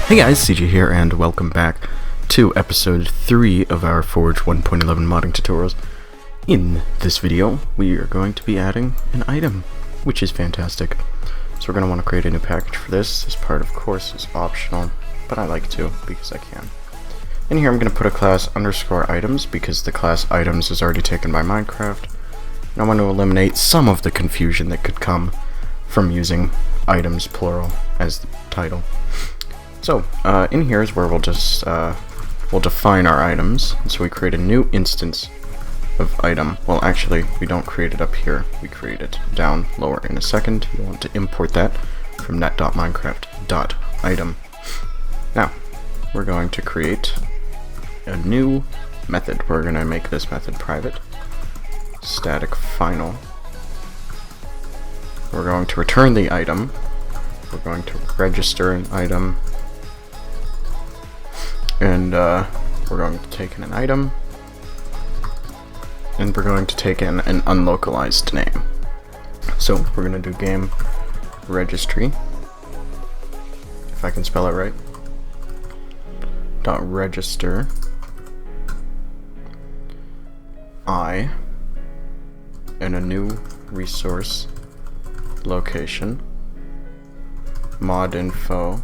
Hey guys, CJ here, and welcome back to episode 3 of our Forge 1.11 modding tutorials. In this video, we are going to be adding an item, which is fantastic. So we're going to want to create a new package for this. This part, of course, is optional, but I like to because I can. In here, I'm going to put a class underscore items because the class items is already taken by Minecraft. And I want to eliminate some of the confusion that could come from using items plural as the title. So, in here is where we'll just, we'll define our items. And so we create a new instance of item. Well, actually, we don't create it up here. We create it down lower in a second. You want to import that from net.minecraft.item. Now, we're going to create a new method. We're going to make this method private. Static final. We're going to return the item. We're going to register an item. And we're going to take in an item, and we're going to take in an unlocalized name. So we're going to do game registry, if I can spell it right, dot register I, and a new resource location, mod info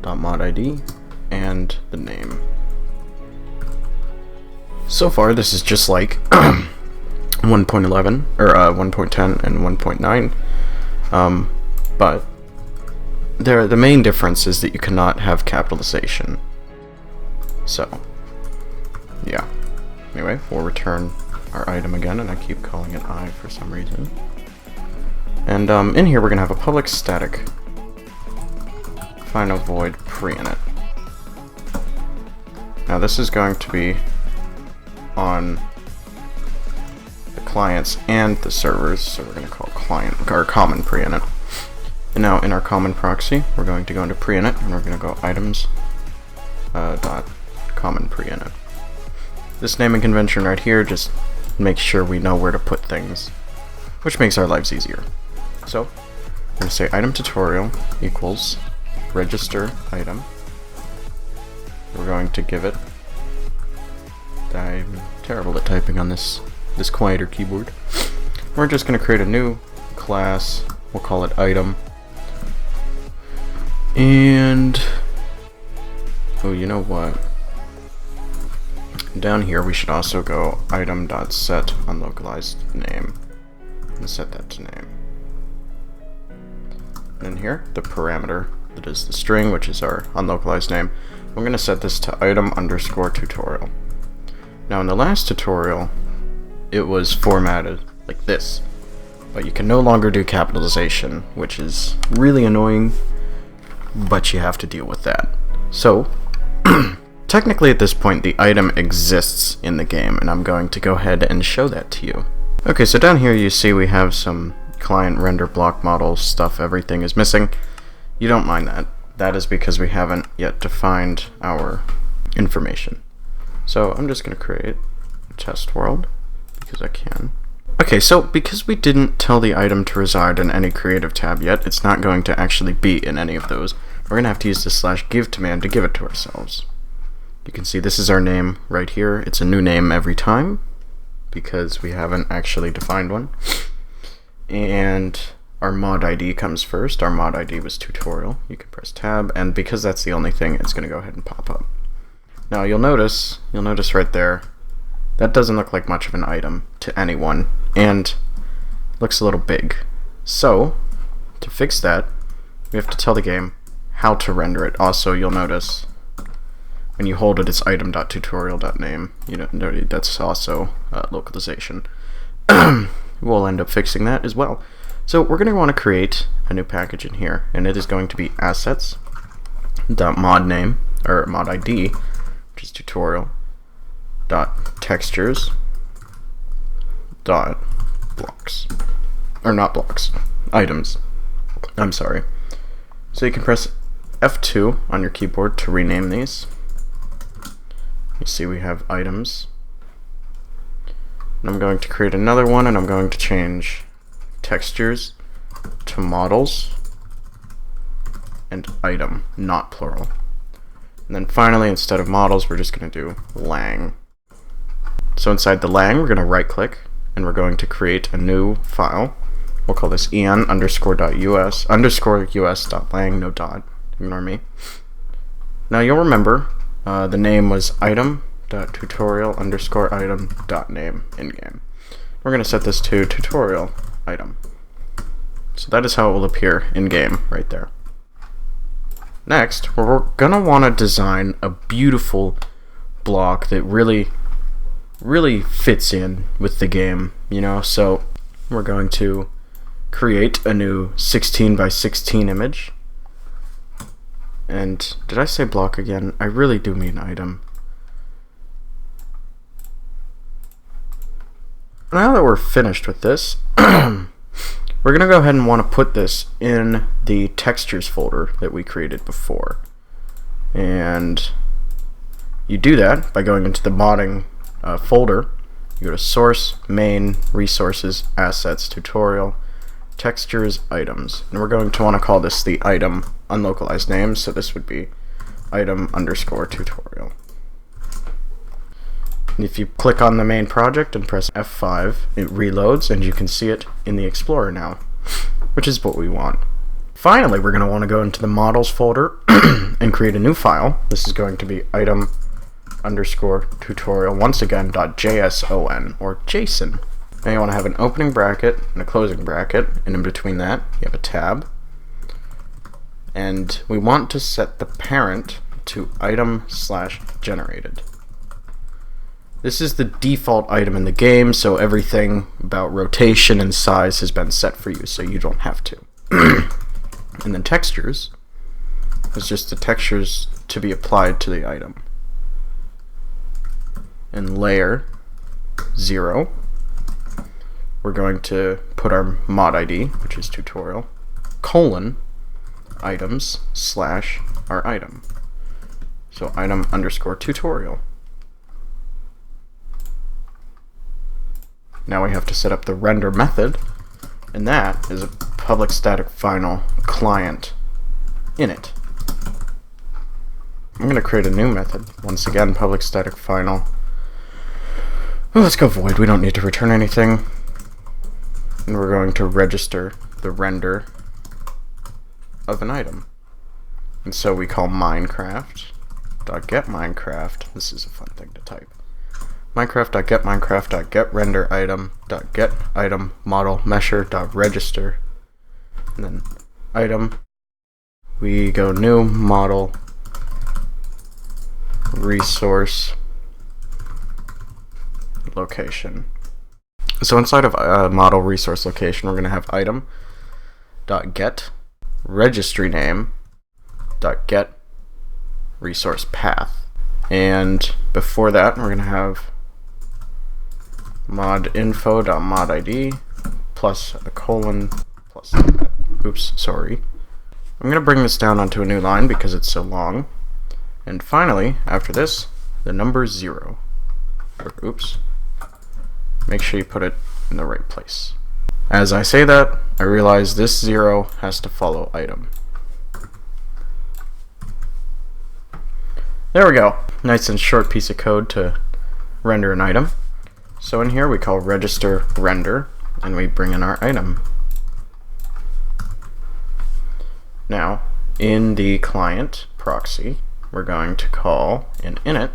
dot mod ID, and the name. So far, this is just like 1.11 or 1.10 and 1.9, but the main difference is that you cannot have capitalization. So, yeah. Anyway, we'll return our item again, and I keep calling it I for some reason. And in here, we're gonna have a public static final void pre-init. Now this is going to be on the clients and the servers, so we're going to call client or common pre-init. And now in our common proxy, we're going to go into pre-init, and we're going to go items dot common pre-init. This naming convention right here just makes sure we know where to put things, which makes our lives easier. So we're going to say item tutorial equals register item. We're going to give it, I'm terrible at typing on this quieter keyboard. We're just going to create a new class, we'll call it item. And, oh, you know what? Down here we should also go item.set unlocalized name, and set that to name. And in here, the parameter that is the string, which is our unlocalized name. We're going to set this to item underscore tutorial. Now in the last tutorial, it was formatted like this, but you can no longer do capitalization, which is really annoying, but you have to deal with that. So, technically at this point, the item exists in the game, and I'm going to go ahead and show that to you. Okay, so down here you see we have some client render block model stuff, everything is missing. You don't mind that. That is because we haven't yet defined our information. So I'm just going to create a test world because I can. Okay, so because we didn't tell the item to reside in any creative tab yet, it's not going to actually be in any of those. We're going to have to use the /give command to give it to ourselves. You can see this is our name right here. It's a new name every time because we haven't actually defined one. And our mod ID comes first. Our mod ID was tutorial. You can press tab, and because that's the only thing, it's going to go ahead and pop up. Now you'll notice right there, that doesn't look like much of an item to anyone, and looks a little big. So, to fix that, we have to tell the game how to render it. Also, you'll notice when you hold it, it's item.tutorial.name. You know, that's also localization. We'll end up fixing that as well. So we're going to want to create a new package in here, and it is going to be assets.mod name, or mod ID, which is tutorial.textures.blocks, or not blocks, items. I'm sorry. So you can press F2 on your keyboard to rename these. You see we have items. And I'm going to create another one, and I'm going to change textures to models, and item, not plural. And then finally, instead of models, we're just going to do lang. So inside the lang, we're going to right click and we're going to create a new file. We'll call this en underscore.us lang, no dot, ignore me. Now you'll remember the name was item.tutorial underscore item.name in game. We're going to set this to tutorial item. So that is how it will appear in game right there. Next, we're going to want to design a beautiful block that really fits in with the game, you know. So we're going to create a new 16 by 16 image. And did I say block again? I really do mean item. Now that we're finished with this, we're going to go ahead and want to put this in the textures folder that we created before. And you do that by going into the modding folder. You go to source, main, resources, assets, tutorial, textures, items. And we're going to want to call this the item unlocalized name, so this would be item underscore tutorial. And if you click on the main project and press F5, it reloads and you can see it in the Explorer now, which is what we want. Finally, we're going to want to go into the models folder and create a new file. This is going to be item underscore tutorial, once again, .json or JSON. Now you want to have an opening bracket and a closing bracket, and in between that you have a tab. And we want to set the parent to item/generated. This is the default item in the game, so everything about rotation and size has been set for you, so you don't have to. And then textures is just the textures to be applied to the item. And layer 0, we're going to put our mod ID, which is tutorial, colon, items / our item. So item underscore tutorial. Now we have to set up the render method, and that is a public static final client init. I'm going to create a new method. Once again, public static final. Well, let's go void. We don't need to return anything. And we're going to register the render of an item. And so we call Minecraft.getMinecraft. This is a fun thing to type. Minecraft.getMinecraft.getRenderItem.getItem model mesher.register, and then item, we go new model resource location. So inside of model resource location, we're going to have item.get registry name.get resource path, and before that we're going to have mod info.modid plus a colon plus that. Oops, sorry. I'm going to bring this down onto a new line because it's so long. And finally, after this, the number 0. Oops. Make sure you put it in the right place. As I say that, I realize this 0 has to follow item. There we go. Nice and short piece of code to render an item. So in here we call register render, and we bring in our item. Now, in the client proxy, we're going to call an init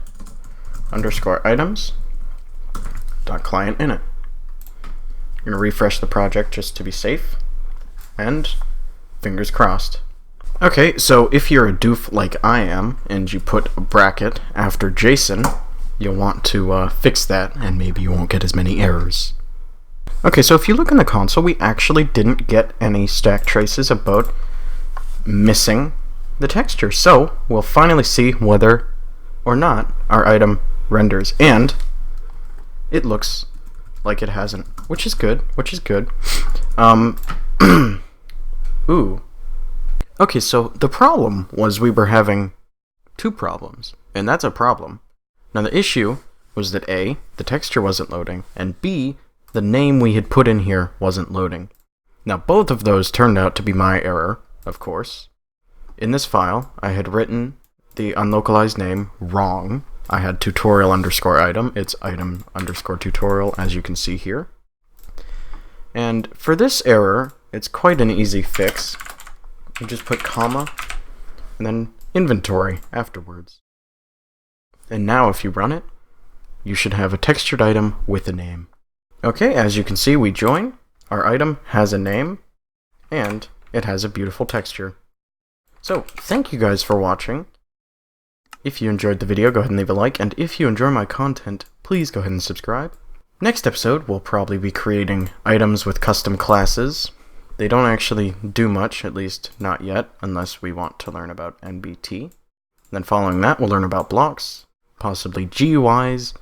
underscore items dot client init. You're going to refresh the project just to be safe, and fingers crossed. Okay, so if you're a doof like I am, and you put a bracket after JSON, you'll want to fix that, and maybe you won't get as many errors. Okay, so if you look in the console, we actually didn't get any stack traces about missing the texture. So we'll finally see whether or not our item renders, and it looks like it hasn't, which is good, Ooh. Okay, so the problem was we were having two problems, and that's a problem. Now the issue was that A, the texture wasn't loading, and B, the name we had put in here wasn't loading. Now both of those turned out to be my error, of course, In this file, I had written the unlocalized name wrong. I had tutorial underscore item. It's item underscore tutorial, as you can see here. And for this error, it's quite an easy fix. You just put comma and then inventory afterwards. And now if you run it, you should have a textured item with a name. Okay, as you can see, we join. Our item has a name, and it has a beautiful texture. So, thank you guys for watching. If you enjoyed the video, go ahead and leave a like, and if you enjoy my content, please go ahead and subscribe. Next episode, we'll probably be creating items with custom classes. They don't actually do much, at least not yet, unless we want to learn about NBT. Then following that, we'll learn about blocks, possibly GUIs,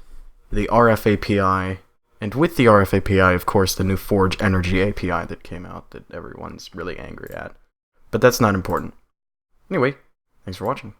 the RF API, and with the RF API, of course, the new Forge Energy API that came out that everyone's really angry at. But that's not important. Anyway, thanks for watching.